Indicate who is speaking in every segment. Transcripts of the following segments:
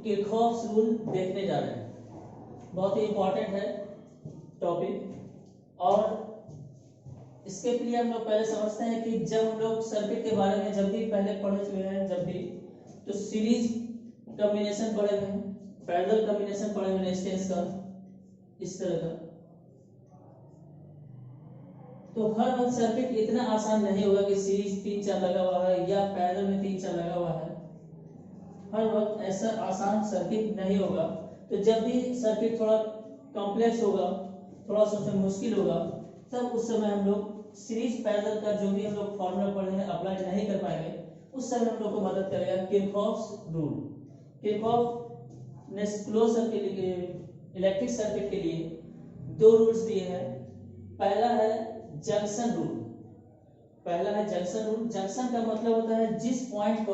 Speaker 1: Kirchhoff's rule देखने जा रहे हैं। बहुत ही इंपॉर्टेंट है टॉपिक। और इसके लिए हम लोग पहले समझते हैं कि जब हम लोग सर्किट के बारे में जब भी पहले पढ़ चुके हैं, जब भी तो सीरीज कॉम्बिनेशन पढ़े हुए हैं, पैरेलल कॉम्बिनेशन पढ़े हुए हैं रेजिस्टेंस का, इस तरह का। तो हर वक्त सर्किट इतना आसान नहीं होगा कि सीरीज 3-4 लगा हुआ है या पैरेलल में 3-4 लगा हुआ है, हर वक्त ऐसा आसान सर्किट नहीं होगा। तो जब भी सर्किट थोड़ा कॉम्प्लेक्स होगा, थोड़ा सा उसमें मुश्किल होगा, तब उस समय हम लोग सीरीज पैरेलल का जो भी हम लोग फॉर्मूला पढ़े हैं अप्लाई नहीं कर पाएंगे, उस समय हम लोग को मदद करेगा किरचॉफ्स रूल। किरचॉफ ने क्लोज सर्किट के लिए, इलेक्ट्रिक सर्किट के लिए दो रूल्स दिए हैं। पहला है जंक्शन रूल। पहला है जंक्शन रूल। जंक्शन का मतलब होता है जिस पॉइंट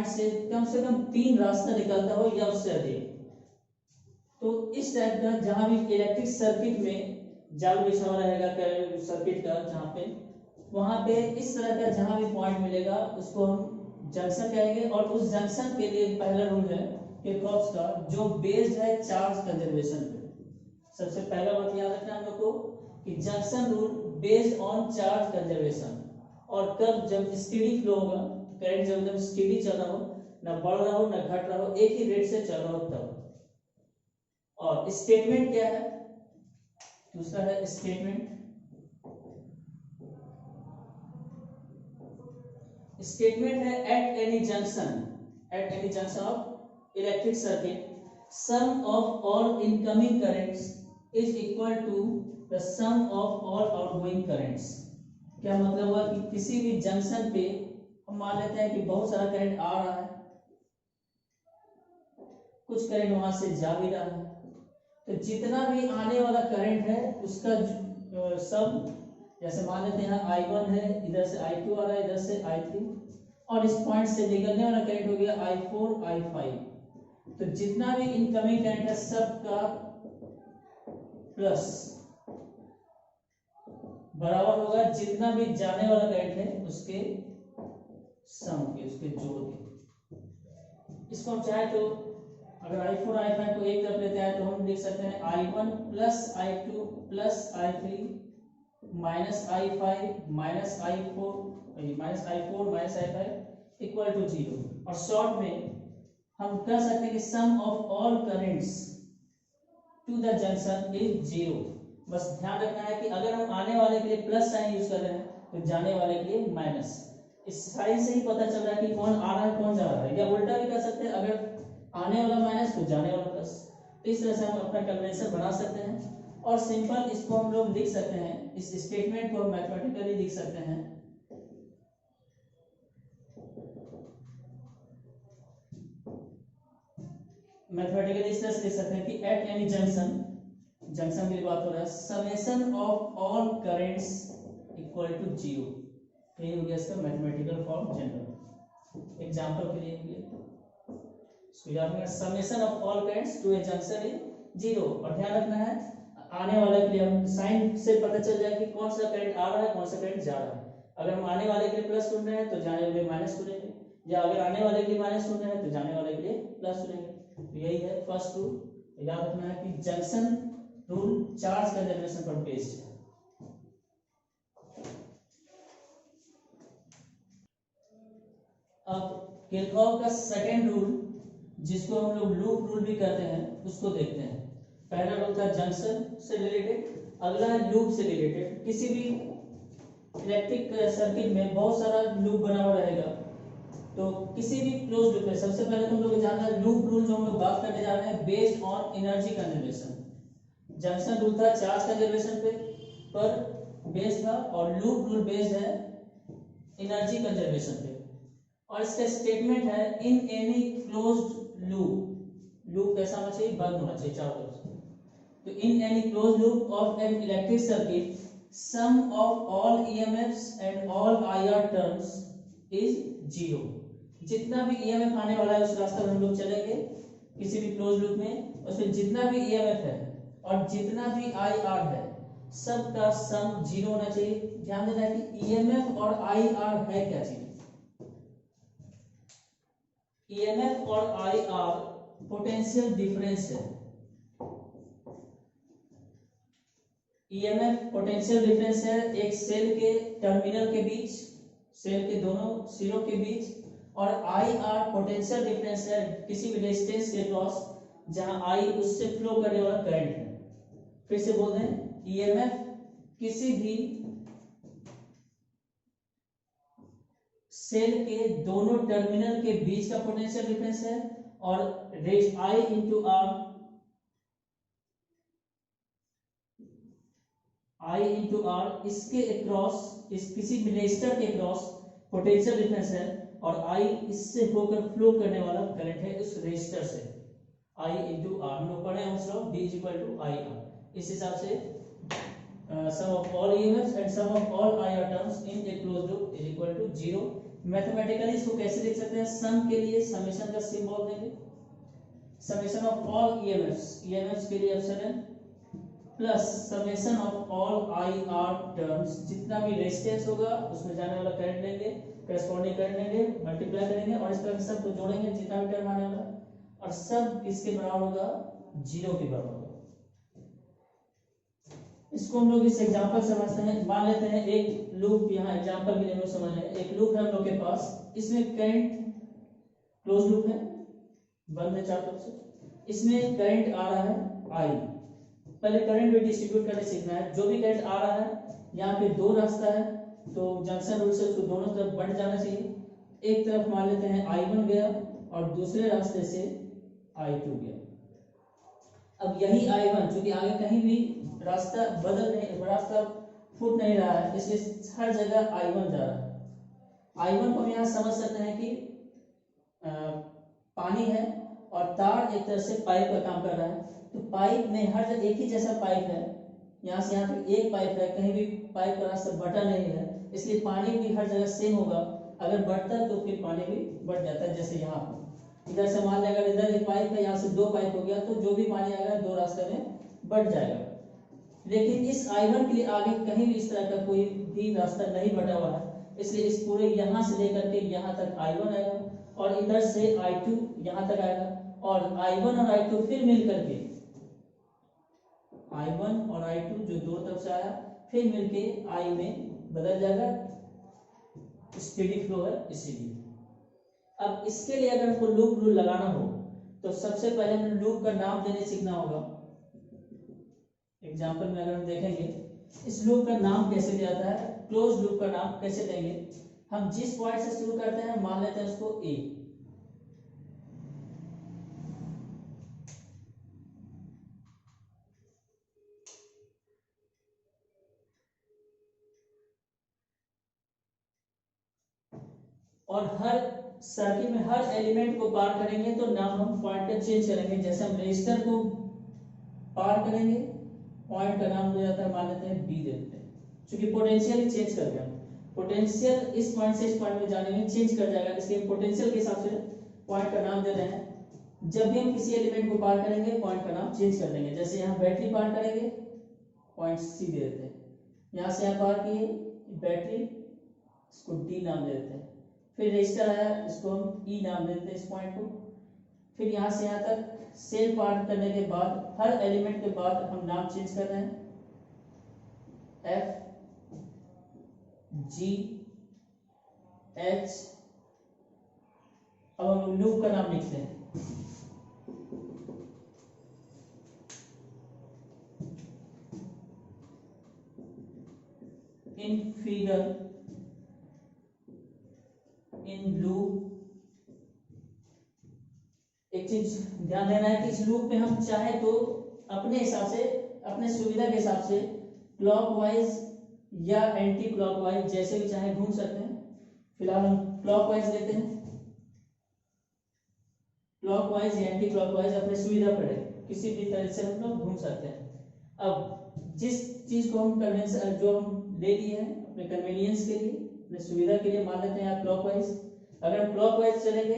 Speaker 1: से कम 3 रास्ता निकलता हो या उससे अधिक। तो इस टाइप का जहां भी इलेक्ट्रिक सर्किट में जाल बिछा रहेगा सर्किट का, जहां पे वहां पे इस तरह का जहां भी पॉइंट मिलेगा उसको हम जंक्शन कहेंगे। और उस जंक्शन के लिए पहला रूल है किरचॉफ्स का, जो बेस्ड है चार्ज कंजर्वेशन पे। सबसे पहला बात याद रखना हम लोग को कि junction rule based on charge conservation. और कब, जब स्टेडी फ्लो होगा, करंट जब स्टेडी चल रहा हो, ना बढ़ रहा हो ना घट रहा हो, एक ही रेट से चल रहा हो तब। और स्टेटमेंट क्या है? दूसरा है स्टेटमेंट। स्टेटमेंट है at any junction of electric circuit sum of all incoming currents is equal to the sum of all outgoing currents. क्या मतलब हुआ कि किसी भी जंक्शन पे हम मान लेते हैं कि बहुत सारा करंट आ रहा है, कुछ करंट वहां से जा भी रहा है, तो जितना भी आने वाला करंट है उसका सब, जैसे मान लेते हैं I1 है, इधर से I2 आ रहा है, इधर से I3, और इस पॉइंट से निकलने वाला करंट हो गया I4 I5। तो जितना भी इनकमिंग करंट है सबका प्लस बराबर होगा जितना भी जाने वाला करंट है उसके सम के, उसके जोड़ के। इसको हम चाहे तो अगर I4 I5 को एक तरफ लेते हैं तो हम लिख सकते हैं I1 plus I2 plus I3 minus I5 minus I4 minus I5 equal to 0। और शॉर्ट में हम कह सकते हैं कि sum of all currents to the junction is 0। बस ध्यान रखना है कि अगर हम आने वाले के लिए प्लस साइन यूज कर रहे हैं तो जाने वाले के लिए माइनस। इस साइन से ही पता चल रहा है कि कौन आ रहा है कौन जा रहा है, या उल्टा भी कर सकते हैं, अगर आने वाला माइनस तो जाने वाला प्लस। तो इस तरह से हम अपना कैलकुलेशन बना सकते हैं। और सिंपल इसको हम लोग लिख सकते हैं, इस स्टेटमेंट को हम मैथमेटिकली लिख सकते हैं। मैथमेटिकली इस तरह से लिख सकते हैं कि एट एनी जंक्शन की बात हो रहा है, summation of all currents equal to 0। यही हो गया इसका मैथमेटिकल फॉर्म जनरल। एग्जांपल के लिए इसको याद रखना, summation of all currents to a junction is 0। और ध्यान रखना है आने वाले के लिए हम साइन से पता चल जाए कि कौन सा करंट आ रहा है कौन सा करंट जा रहा है। अगर हम आने वाले के लिए प्लस चुन रहे हैं तो जाने वाले माइनस चुनेंगे, या अगर आने वाले के लिए माइनस चुन रहे हैं तो जाने वाले के लिए प्लस चुनेंगे। तो यही है फर्स्ट रूल। याद रखना है कि जंक्शन रूल चार्ज कंजर्वेशन पर बेस्ड है। अब किरचॉफ का सेकंड रूल, जिसको हम लोग लूप रूल भी कहते हैं, उसको देखते हैं। पहला रूल था जंक्शन से रिलेटेड, अगला है लूप से रिलेटेड। किसी भी इलेक्ट्रिक सर्किट में बहुत सारा लूप बना हुआ रहेगा, तो किसी भी क्लोज लूप में सबसे पहले तो हम लोग जानना है लूप रूल जो हम लोग बात करने जा रहे हैं based on energy conservation. Junction rule था चार्ज कंजर्वेशन पर बेस्ड था, और लूप रूल बेस्ड है एनर्जी कंजर्वेशन पे। और इसका स्टेटमेंट है इन एनी क्लोज्ड लूप कैसा होना चाहिए, बंद होना चाहिए चारों तरफ से। तो in any closed loop of an electric circuit sum of all EMFs and all IR terms is 0। जितना भी ईएमएफ आने वाला है उस रास्ते में हम लोग चलेंगे किसी भी क्लोज लूप में, उसमें जितना भी ईएमएफ है और जितना भी आईआर है सबका सम 0 होना चाहिए। ध्यान देना है कि ईएमएफ और आईआर है क्या चीज। ईएमएफ और आई आर पोटेंशियल डिफरेंस है। ईएमएफ पोटेंशियल डिफरेंस है एक सेल के टर्मिनल के बीच, सेल के दोनों सिरों के बीच, और आई आर पोटेंशियल डिफरेंस है किसी भी रेजिस्टेंस के क्रॉस जहां आई उससे फ्लो करने वाला करंट है। फिर से बोल दें, ईएमएफ किसी भी सेल के दोनों टर्मिनल के बीच का पोटेंशियल डिफरेंस है, और रेज I into R, I into R इसके अक्रॉस, इस किसी भी रेजिस्टर के अक्रॉस पोटेंशियल डिफरेंस है, और आई इससे होकर फ्लो करने वाला करंट है उस रेजिस्टर से। आई इंटू आर हम लोग पढ़े हैं, D is equal to I R. इस हिसाब से sum of all EMFs and sum of all I R terms in a closed loop is equal to 0। Mathematically इसको कैसे लिख सकते हैं? सम के लिए समेशन का सिंबल देंगे, समेशन ऑफ ऑल ईएमएफ्स के लिए ऑप्शन है, plus summation of all I R terms, जितना भी रेजिस्टेंस होगा उसमें जाने वाला करंट लेंगे, करस्पॉन्डिंग करंट लेंगे, मल्टीप्लाई करेंगे और इस तरह से सबको जोड़ेंगे जितना भी टर्म आने वाला, और सब किसके बराबर होगा? 0 के बराबर होगा। इसको हम लोग इस एग्जांपल समझते हैं। मान लेते हैं एक लूप, यहाँ एग्जांपल के लिए हम लोग समझ रहे हैं, एक लूप है हम लोग के पास, इसमें करंट क्लोज लूप है, बंद है चारों तरफ से, इसमें करंट आ रहा है आई। पहले करंट भी डिस्ट्रीब्यूट करने सीखना है। जो भी करंट आ रहा है, यहाँ पे दो रास्ता है तो जंक्शन रूल से उसको दोनों तरफ बढ़ जाना चाहिए। एक तरफ मान लेते हैं I1 गया और दूसरे रास्ते से I2 गया। अब यही I1 चूंकि आगे कहीं भी रास्ता बदल नहीं, रास्ता फूट नहीं रहा है, इसलिए हर जगह I1 जा रहा है। I1 को हम यहाँ समझ सकते हैं कि पानी है और तार एक तरह से पाइप का काम कर रहा है, तो पाइप में हर जगह एक ही जैसा पाइप है, यहाँ से यहाँ तक एक पाइप है, कहीं भी पाइप का रास्ता बटा नहीं है, इसलिए पानी भी हर जगह सेम होगा। अगर बढ़ता है तो फिर पानी भी बढ़ जाता है। जैसे यहाँ पर इधर से मान लिया अगर इधर एक पाइप है, यहाँ से दो पाइप हो गया, तो जो भी पानी आएगा दो रास्ते में बढ़ जाएगा। लेकिन इस I1 के लिए आगे कहीं भी इस तरह का कोई भी रास्ता नहीं बटा हुआ है, इसलिए इस पूरे यहाँ से लेकर के यहाँ तक I1 आएगा और इधर से I2 यहाँ तक आएगा, और I1 और I2 फिर मिल करके I1 और I2 जो दोनों तरफ से आया फिर मिलके I में बदल जाएगा। स्पीडी फ्लो है इसीलिए। अब इसके लिए अगर हमको लूप रूल लगाना हो तो सबसे पहले हमें लूप का नाम देने सीखना होगा। एग्जांपल में अगर हम देखेंगे इस लूप का नाम कैसे दिया जाता है, क्लोज लूप का नाम कैसे देंगे? हम जिस पॉइंट से शुरू करते हैं मान लेते हैं उसको ए, और हर सर्किट में हर एलिमेंट को पार करेंगे तो नाम हम पॉइंट का चेंज करेंगे। जैसे हम रजिस्टर को पार करेंगे, पॉइंट का नाम हो जाता है, मान लेते हैं बी देते हैं, क्योंकि पोटेंशियल चेंज कर गया, पोटेंशियल इस पॉइंट से इस पॉइंट में जाने में चेंज कर जाएगा, इसलिए पोटेंशियल के हिसाब से पॉइंट का नाम दे रहे हैं। जब भी हम किसी एलिमेंट को पार करेंगे पॉइंट का नाम चेंज कर देंगे। जैसे यहाँ बैटरी पार करेंगे, पॉइंट सी दे देते हैं, यहाँ से यहाँ पार किए बैटरी, इसको डी नाम दे देते हैं। फिर रजिस्टर आया, इसको हम ई नाम देते हैं इस पॉइंट को। फिर यहाँ से यहाँ तक सेल पार करने के बाद हर एलिमेंट के बाद हम नाम चेंज कर रहे हैं, एफ जी एच। अब हम लूप का नाम लिखते हैं, इन फिगर इन लूप। एक चीज ध्यान देना है कि इस लूप में हम चाहे तो अपने हिसाब से, अपने सुविधा के हिसाब से क्लॉकवाइज या एंटी क्लॉकवाइज जैसे भी चाहे घूम सकते हैं। फिलहाल हम क्लॉकवाइज लेते हैं, क्लॉकवाइज या एंटी क्लॉकवाइज अपने सुविधा पर है, किसी भी तरह से हम लोग घूम सकते हैं। अब जिस चीज को हम कन्वेंशन जो हम ले लिए हैं अपने कन्वीनियंस के लिए, अपने सुविधा के लिए, मान लेते हैं क्लॉकवाइज। अगर हम क्लॉकवाइज चलेंगे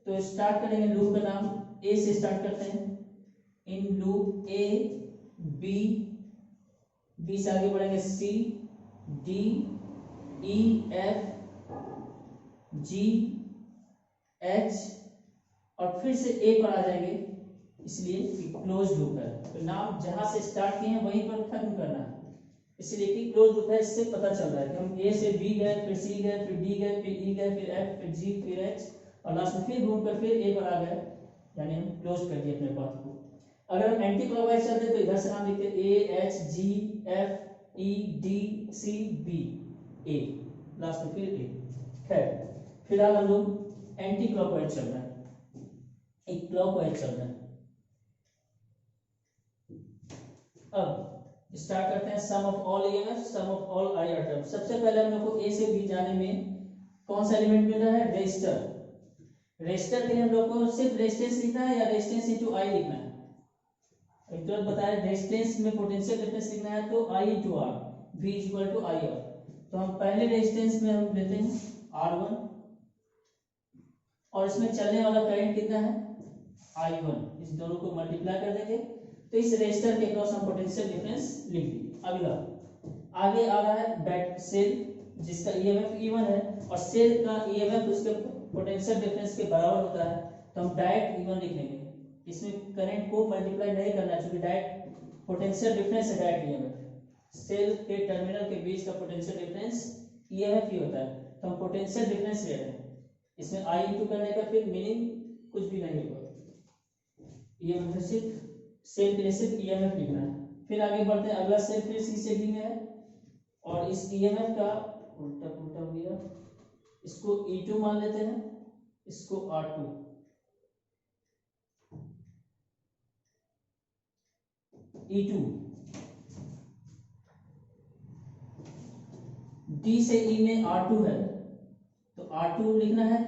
Speaker 1: तो स्टार्ट करेंगे लूप का नाम ए से स्टार्ट करते हैं, in loop A B, B से आगे बढ़ेंगे C D E F G H और फिर से ए पर आ जाएंगे, इसलिए क्लोज लूप है। तो नाम जहां से स्टार्ट किए हैं वहीं पर खत्म करना है, इसलिए कि क्लोज लूप है। इससे पता चल रहा है कि हम ए से बी गए, फिर सी गए, फिर डी गए, फिर ई गए, फिर एफ, फिर जी, फिर एच, और लास्ट में फिर घूमकर फिर ए पर आ गए, यानी हम क्लोज कर दिए अपने पाथ को। अगर हम एंटी क्लॉकवाइज चलते तो इधर से नाम लिखते A H G F E D C B A, last में फिर ए। खैर फिलहाल हम लोग एंटी क्लॉकवाइज चल रहे हैं, एक क्लॉकवाइज चल रहे हैं। अब स्टार्ट करते हैं sum of all EMF, sum of all IR term. सबसे पहले हम लोग को ए से बी जाने में कौन सा एलिमेंट मिल रहा है, रेजिस्टर। रेजिस्टर के लिए हम लोग को सिर्फ रेजिस्टेंस लिखना है या रेजिस्टेंस इनटू आई लिखना है। एक तो बताया रेजिस्टेंस में पोटेंशियल डिफरेंस लिखना है तो I into R, V equal to I R. तो हम पहले रेजिस्टेंस में हम लेते हैं R1 और इसमें चलने वाला करंट कितना है I1, इस दोनों को मल्टीप्लाई कर देंगे तो इस रेजिस्टर के क्रॉस हम पोटेंशियल डिफरेंस लिख दिए। अगला आगे आ रहा है बैट सेल जिसका ईएमएफ E1 है और सेल का ईएमएफ उसके पोटेंशियल डिफरेंस के बराबर होता है, तो हम डायरेक्ट E1 लिख लेंगे। इसमें करंट को मल्टीप्लाई नहीं करना क्योंकि डायरेक्ट पोटेंशियल डिफरेंस है, डायरेक्ट ईएमएफ। सेल के टर्मिनल के बीच का पोटेंशियल डिफरेंस ईएमएफ ही होता है, तो हम पोटेंशियल डिफरेंस ले रहे हैं। इसमें आई इंटू करने का फिर मीनिंग कुछ भी नहीं होगा, ईएमएफ सिर्फ सेल के लिए सिर्फ ईएमएफ लिखना है। फिर आगे बढ़ते हैं, अगला सेल फिर सी से डी में है और इस ईएमएफ का उल्टा उल्टा हो गया, इसको E2 मान लेते हैं, इसको R2। E2 D से E में R2 है तो R2 लिखना है,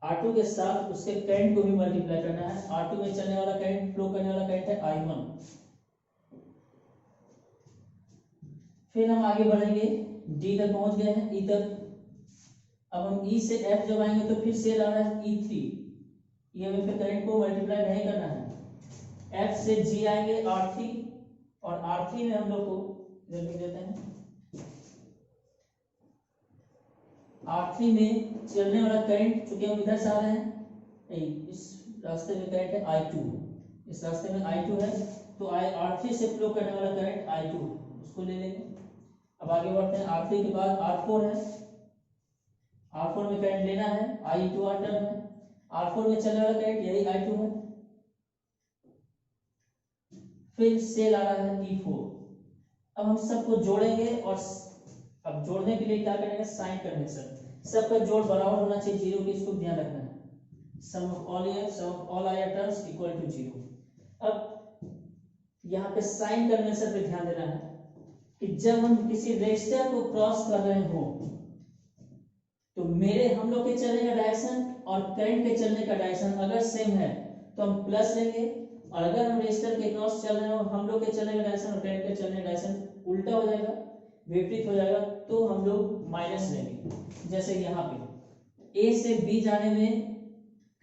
Speaker 1: R2 के साथ उसके करंट को भी मल्टीप्लाई करना है। R2 में चलने वाला करंट, फ्लो करने वाला करंट है I1। फिर हम आगे बढ़ेंगे, D तक पहुंच गए हैं, E तक। अब हम E से F जब आएंगे तो फिर सेल आ रहा है E3, ईएमएफ के करंट को मल्टीप्लाई नहीं करना है। F से G आएंगे R3 और R3 में हम लोग को इधर लिख देते हैं, R3 में चलने वाला करंट चूंकि हम इधर से आ रहे हैं, नहीं इस रास्ते में करंट है I2, इस रास्ते में I2 है तो R3 से फ्लो करने वाला करंट I2 उसको ले लेंगे। अब आगे बढ़ते हैं, R3 के बाद R4 है, R4 में करंट लेना है, I इंटू R टर्म है, R4 में चलने वाला करंट यही I2 है। फिर सेल आ रहा है E4। अब हम सबको जोड़ेंगे और अब जोड़ने के लिए क्या करेंगे, साइन कन्वेंशन, सबका जोड़ बराबर होना चाहिए जीरो के, इसको ध्यान रखना है। Sum of all year, sum of all IR terms equal to zero. अब यहाँ पे साइन कन्वेंशन पे ध्यान देना है कि जब हम किसी रेजिस्टर को क्रॉस कर रहे हो तो हम लोग के चलने का डायरेक्शन और करंट के चलने का डायरेक्शन अगर सेम है तो हम प्लस लेंगे, और अगर हम रेजिस्टर के क्रॉस चल रहे हो, हम लोग के चलने का डायरेक्शन और करंट के चलने का डायरेक्शन उल्टा हो जाएगा, विपरीत हो जाएगा, तो हम लोग माइनस लेंगे। जैसे यहाँ पे ए से बी जाने में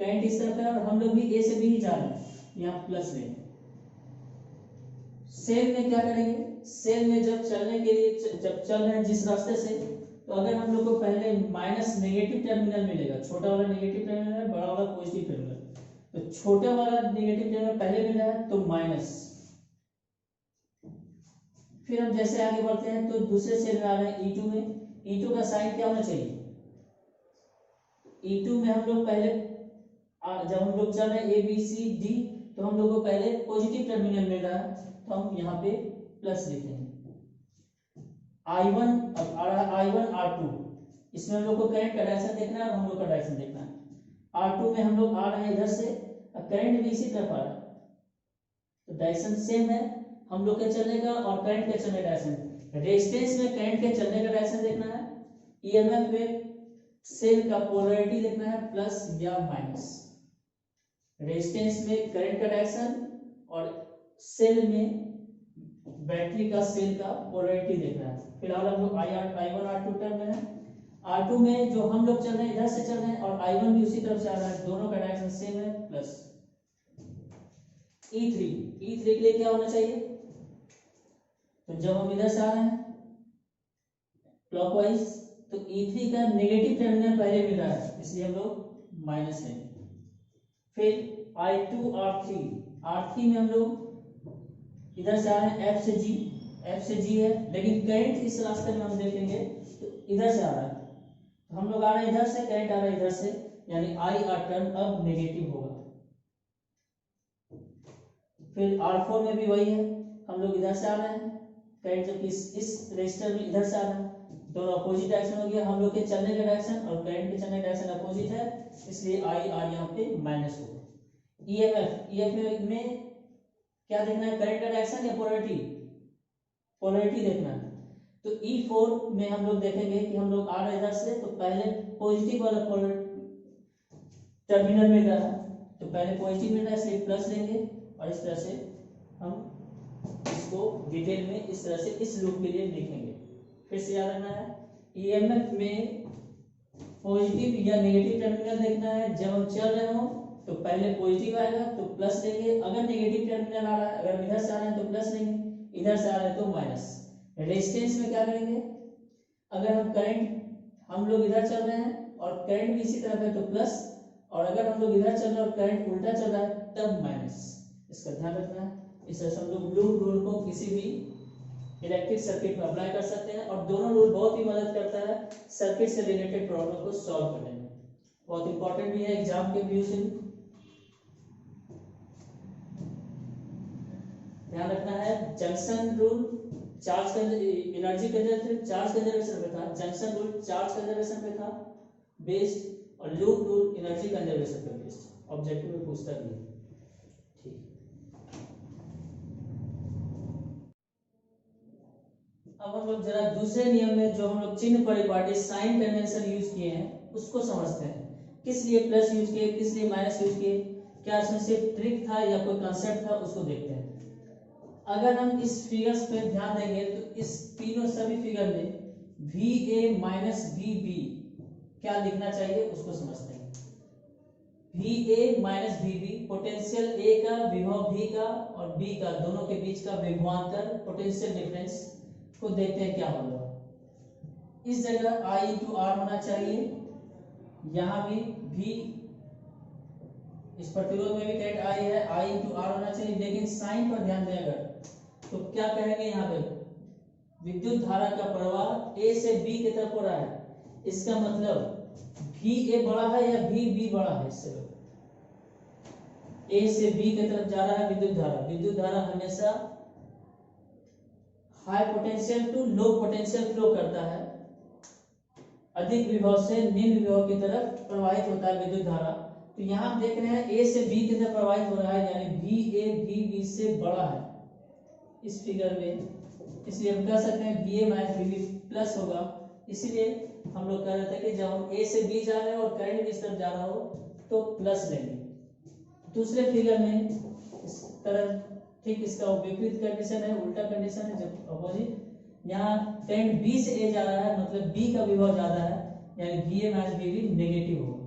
Speaker 1: करंट इस तरफ है और हम लोग भी ए से बी ही जा रहे हैं, यहाँ प्लस लेंगे। सेल में क्या करेंगे, सेल में जब चलने के लिए जब चल रहे हैं जिस रास्ते से, तो अगर हम लोग को पहले माइनस नेगेटिव टर्मिनल मिलेगा, छोटा वाला नेगेटिव टर्मिनल है, बड़ा वाला पॉजिटिव टर्मिनल, तो छोटा वाला नेगेटिव टर्मिनल पहले मिला है तो माइनस। फिर हम जैसे आगे बढ़ते हैं तो दूसरे सेल में आ रहे हैं E2 में, E2 का साइन क्या होना चाहिए, E2 में हम लोग पहले जब हम लोग चल रहे हैं ABCD तो हम लोग को पहले पॉजिटिव टर्मिनल मिल रहा है तो हम यहाँ पे प्लस लिखेंगे। I1 अब आ रहा है I1 R2, इसमें हम लोग को करंट का डायरेक्शन देखना है और हम लोग का डायरेक्शन देखना है। R2 में हम लोग आ रहे हैं इधर से, अब करंट भी इसी तरफ आ रहा है तो डायरेक्शन सेम है हम लोग के चलने का और करंट के चलने का डायरेक्शन। रेजिस्टेंस में करंट के चलने का डायरेक्शन देखना है, ईएमएफ में सेल का पोलैरिटी देखना है, प्लस या माइनस। रेजिस्टेंस में करंट का डायरेक्शन और सेल में बैटरी का सेल का पोलैरिटी देखना है। फिलहाल हम लोग I1 R2 टर्म में है, R2 में जो हम लोग चल रहे हैं इधर से चल रहे हैं और I1 भी उसी तरफ से आ रहा है, दोनों का डायरेक्शन सेम है, प्लस। E3 के लिए क्या होना चाहिए, तो जब हम इधर से आ रहे हैं क्लॉकवाइज तो E3 का नेगेटिव टर्मिनल पहले मिल रहा है इसलिए हम लोग माइनस लेंगे। फिर I2 R3 में हम लोग इधर से आ रहे हैं एफ से जी है, लेकिन करंट इस रास्ते में हम देखेंगे तो इधर से आ रहा है, तो हम लोग आ रहे हैं इधर से, करंट आ रहा है इधर से, यानी आई आर टर्न अब नेगेटिव होगा। फिर R4 में भी वही है, हम लोग इधर से आ रहे हैं, करंट जबकि इस रजिस्टर में इधर से आ रहा है, दोनों अपोजिट डायरेक्शन हो गया, हम लोग के चलने का डायरेक्शन और करंट के चलने का डायरेक्शन अपोजिट है, इसलिए आई आर यहाँ पे माइनस होगा। ईएमएफ में क्या देखना है, करंट का डायरेक्शन या पोलैरिटी देखना है। तो E4 में हम लोग देखेंगे कि हम लोग आ रहे इधर से, तो पहले पॉजिटिव वाला टर्मिनल मिल रहा है, तो पहले पॉजिटिव मिल रहा है इसलिए प्लस लेंगे, और इस तरह से हम इसको डिटेल में इस तरह से इस लूप के लिए लिखेंगे। फिर से याद रखना है, ईएमएफ में पॉजिटिव या नेगेटिव टर्मिनल देखना है। जब हम चल रहे हो तो पहले पॉजिटिव आएगा तो प्लस लेंगे, अगर नेगेटिव टर्मिनल आ रहा है, अगर इधर से आ रहे हैं तो प्लस लेंगे, इधर से आ रहे हैं तो माइनस। रेजिस्टेंस में क्या करेंगे, अगर हम करंट हम लोग इधर चल रहे हैं और करंट भी इसी तरफ है तो प्लस, और अगर हम लोग इधर चल रहे हैं और करंट उल्टा चल रहा है तब माइनस। इसका ध्यान रखना है। इस तरह से हम लोग लूप रूल को किसी भी इलेक्ट्रिक सर्किट में अप्लाई कर सकते हैं, और दोनों रूल बहुत ही मदद करता है सर्किट से रिलेटेड प्रॉब्लम को सॉल्व करने में, बहुत इंपॉर्टेंट भी है एग्जाम के व्यू से। ध्यान रखना है, junction rule charge energy conservation पे था, जंक्शन रूल चार्ज कंजर्वेशन पे था बेस्ड, और लूप रूल एनर्जी कंजर्वेशन पे बेस्ड। ऑब्जेक्टिव में पूछता भी है। ठीक, अब हम लोग जरा दूसरे नियम में जो हम लोग चिन्ह परिपाटी साइन कन्वेंशन यूज किए हैं उसको समझते हैं। किस लिए प्लस यूज किए, किस लिए माइनस यूज किए, क्या इसमें सिर्फ ट्रिक था या कोई कंसेप्ट था, उसको देखते हैं। अगर हम इस फिगर्स पे ध्यान देंगे तो इस तीनों सभी फिगर में VA माइनस VB क्या लिखना चाहिए उसको समझते हैं। VA minus VB potential A का, विभव V का और B का, दोनों के बीच का विभवांतर पोटेंशियल डिफरेंस को देखते हैं क्या होगा। इस जगह I into R होना चाहिए, यहाँ भी V, इस प्रतिरोध में भी करंट I है, I into R होना चाहिए, लेकिन साइन पर ध्यान दें अगर तो क्या कहेंगे, यहाँ पे विद्युत धारा का प्रवाह A से B की तरफ हो रहा है, इसका मतलब VA बड़ा है या VB बड़ा है, इससे A से B की तरफ जा रहा है विद्युत धारा हमेशा high potential to low potential flow करता है, अधिक विभव से निम्न विभव की तरफ प्रवाहित होता है विद्युत धारा। तो यहाँ आप देख रहे हैं A से B की तरफ प्रवाहित हो रहा है, यानी VA VB से बड़ा है इस फिगर में, इसलिए हम कह सकते हैं VA माइनस VB प्लस होगा। इसीलिए हम लोग कह रहे थे कि जब हम A से B जा रहे हैं और करंट भी इस तरफ जा रहा हो तो प्लस लेंगे। दूसरे फिगर में इस तरह ठीक इसका विपरीत कंडीशन है, उल्टा कंडीशन है, जब अपोजिट, यहाँ करंट B से A जा रहा है, मतलब B का विभव ज्यादा है, यानी VA माइनस VB नेगेटिव होगा।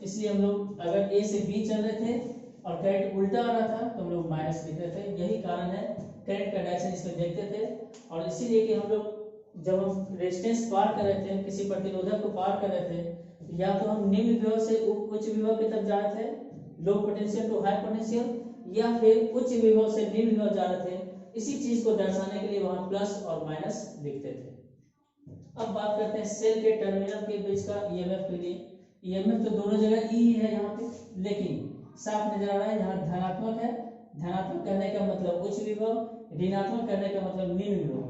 Speaker 1: इसलिए हम लोग अगर A से B चल रहे थे और करंट उल्टा आ रहा था तो हम लोग माइनस लिख रहे थे। यही कारण है करंट का डायरेक्शन इसमें देखते थे, और इसीलिए कि हम लोग जब हम रेजिस्टेंस पार कर रहे थे, किसी प्रतिरोधक को पार कर रहे थे, या तो हम निम्न विभव से उच्च विभव की तरफ जा रहे थे, low potential to high potential, या फिर उच्च विभव से निम्न विभव जा रहे थे। इसी चीज को दर्शाने के लिए वहां प्लस और माइनस लिखते थे। अब बात करते हैं सेल के टर्मिनल के बीच का ईएमएफ के लिए। ईएमएफ तो दोनों जगह ई है यहाँ पे, लेकिन साफ नजर आ रहा है यहाँ धनात्मक है। धनात्मक करने का मतलब उच्च विभव, ऋणात्मक करने का मतलब निम्न विभव।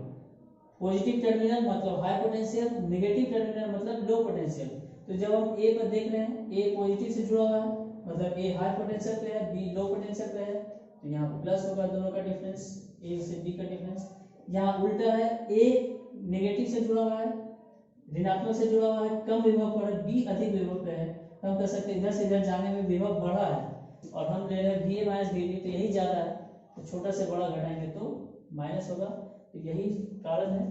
Speaker 1: पॉजिटिव टर्मिनल मतलब हाई पोटेंशियल, नेगेटिव टर्मिनल मतलब लो पोटेंशियल। तो जब हम ए पर देख रहे हैं, ए पॉजिटिव से जुड़ा हुआ है, मतलब ए हाई पोटेंशियल पे है, बी लो पोटेंशियल पे है, तो यहाँ प्लस होगा दोनों का डिफरेंस, ए से बी का डिफरेंस। यहाँ उल्टा है, ए नेगेटिव से जुड़ा हुआ है, ऋणात्मक से जुड़ा हुआ है, कम विभव पर है, बी अधिक विभव पे है, तो हम कह सकते हैं इधर से इधर जाने में विभव बढ़ा है, और हम ले रहे हैं VA माइनस VB, तो यही ज्यादा है, तो छोटा से बड़ा घटाएंगे तो माइनस होगा। तो यही कारण है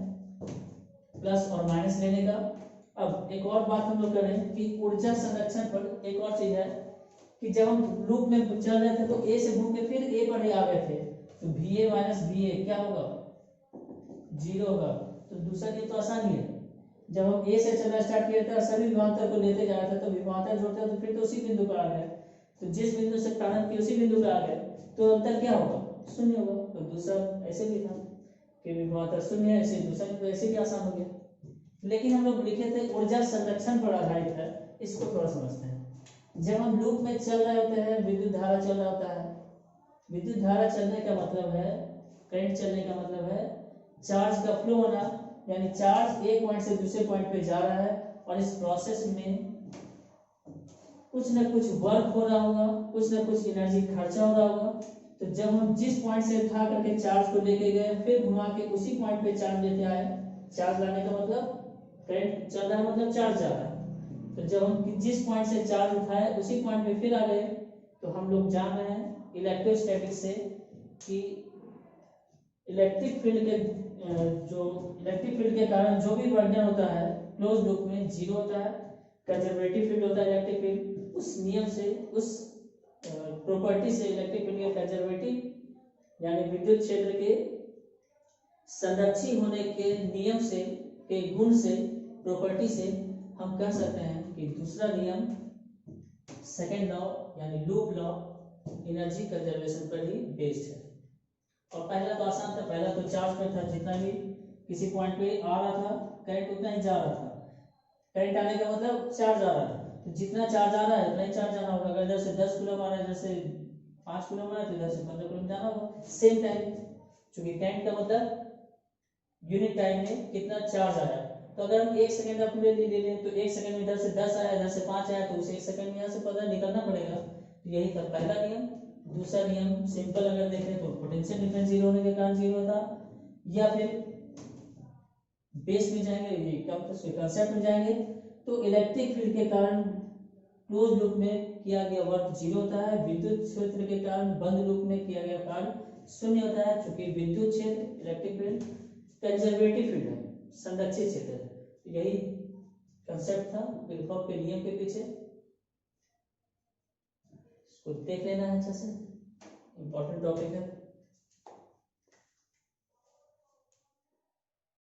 Speaker 1: प्लस और माइनस लेने का। अब एक और बात हम लोग करें कि ऊर्जा संरक्षण पर एक और चीज है कि जब हम लूप में चल रहे थे तो ए से घूम के फिर ए पर ही आ गए थे, तो VA माइनस VA क्या होगा, 0 होगा। तो दूसरा ये तो आसानी है, जब हम ए से चलना स्टार्ट किया था सभी विभवांतर को लेते जा रहा था, तो विभवांतर जोड़ता तो फिर तो उसी बिंदु पर आ गए, तो जिस बिंदु से प्रारंभ किया उसी बिंदु पे आ गए, तो अंतर क्या होगा, शून्य होगा। तो दूसरा ऐसे भी था कि विभवांतर शून्य है, ऐसे दूसरा तो ऐसे भी आसान हो गया। लेकिन हम लोग लिखे थे ऊर्जा संरक्षण पर आधारित है, इसको थोड़ा समझते हैं। जब हम लूप में चल रहे होते हैं, विद्युत धारा चल रहा होता है, विद्युत धारा चलने का मतलब है, करंट चलने का मतलब है चार्ज का फ्लो होना, यानी चार्ज एक पॉइंट से दूसरे पॉइंट पे जा रहा है और इस प्रोसेस में कुछ ना कुछ वर्क हो रहा होगा, कुछ ना कुछ एनर्जी खर्चा हो रहा होगा। तो जब हम जिस पॉइंट से उठा करके चार्ज को लेके गए, फिर घुमा के उसी पॉइंट पे चार्ज लेते आए, चार्ज लाने का मतलब करंट चल रहा है, मतलब चार्ज जा रहा है। तो जब हम जिस पॉइंट से चार्ज उठाए उसी पॉइंट पे फिर आ गए, तो हम लोग जान रहे हैं इलेक्ट्रोस्टैटिक्स से कि इलेक्ट्रिक फील्ड के कारण जो भी वर्णन होता है क्लोज लूप में जीरो होता है, कंजर्वेटिव फील्ड होता है इलेक्ट्रिक फील्ड, उस नियम से, उस प्रॉपर्टी से, इलेक्ट्रिक फील्ड के कंजर्वेटिव यानी विद्युत क्षेत्र के संरक्षी होने के नियम से, के गुण से, प्रॉपर्टी से हम कह सकते हैं कि दूसरा नियम सेकंड लॉ यानी लूप लॉ एनर्जी कंजर्वेशन पर ही बेस्ड है। और पहला तो आसान था, पहला तो चार्ज पर था, जितना भी किसी पॉइंट पे आ रहा था करंट उतना ही जा रहा था, करंट आने का मतलब चार्ज आ रहा है, तो जितना चार्ज आ रहा है उतना ही चार्ज जाना होगा। अगर इधर से 10 कूलम आ रहा है, इधर से 5 कूलम आ रहा है, तो इधर से 15 कूलम जाना होगा सेम टाइम, क्योंकि करंट का मतलब यूनिट टाइम में कितना चार्ज आया। तो अगर हम 1 सेकंड का ले लें, तो 1 सेकंड में इधर से 10 आया, इधर से 5 आया, तो उसे 1 सेकंड में यहाँ से 15 निकलना पड़ेगा। तो यही था पहला नियम। दूसरा नियम सिंपल अगर देखें तो पोटेंशियल डिफरेंस जीरो होने के कारण जीरो था, या फिर बेस में जाएंगे, ये क्या होता है कंसेप्ट में जाएंगे, तो इलेक्ट्रिक फील्ड के कारण क्लोज लूप में किया गया वर्क जीरो होता है, विद्युत क्षेत्र के कारण बंद लूप में किया गया कार्य शून्य होता है, क्योंकि विद्युत क्षेत्र इलेक्ट्रिक फील्ड कंजर्वेटिव फील्ड है, संरक्षित क्षेत्र है। तो यही कंसेप्ट था किरचॉफ के नियम के पीछे, इसको देख लेना है अच्छे से, इंपॉर्टेंट टॉपिक है।